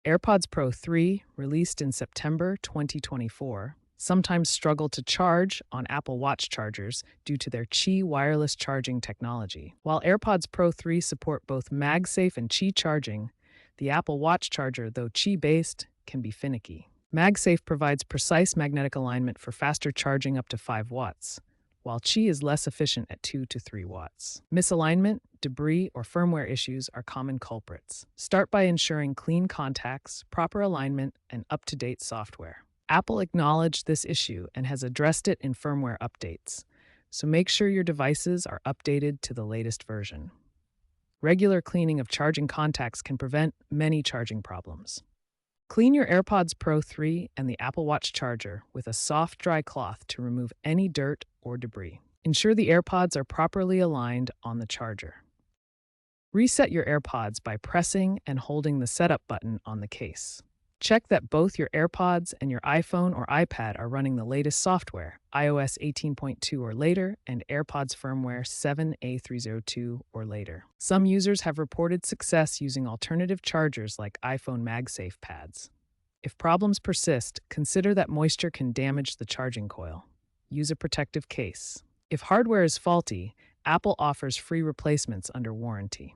AirPods Pro 3, released in September 2024, sometimes struggle to charge on Apple Watch chargers due to their Qi wireless charging technology. While AirPods Pro 3 support both MagSafe and Qi charging, the Apple Watch charger, though Qi-based, can be finicky. MagSafe provides precise magnetic alignment for faster charging up to 5 watts, while Qi is less efficient at 2 to 3 watts. Misalignment, debris, or firmware issues are common culprits. Start by ensuring clean contacts, proper alignment, and up-to-date software. Apple acknowledged this issue and has addressed it in firmware updates, so make sure your devices are updated to the latest version. Regular cleaning of charging contacts can prevent many charging problems. Clean your AirPods Pro 3 and the Apple Watch charger with a soft, dry cloth to remove any dirt or debris. Ensure the AirPods are properly aligned on the charger. Reset your AirPods by pressing and holding the setup button on the case. Check that both your AirPods and your iPhone or iPad are running the latest software, iOS 18.2 or later, and AirPods firmware 7A302 or later. Some users have reported success using alternative chargers like iPhone MagSafe pads. If problems persist, consider that moisture can damage the charging coil. Use a protective case. If hardware is faulty, Apple offers free replacements under warranty.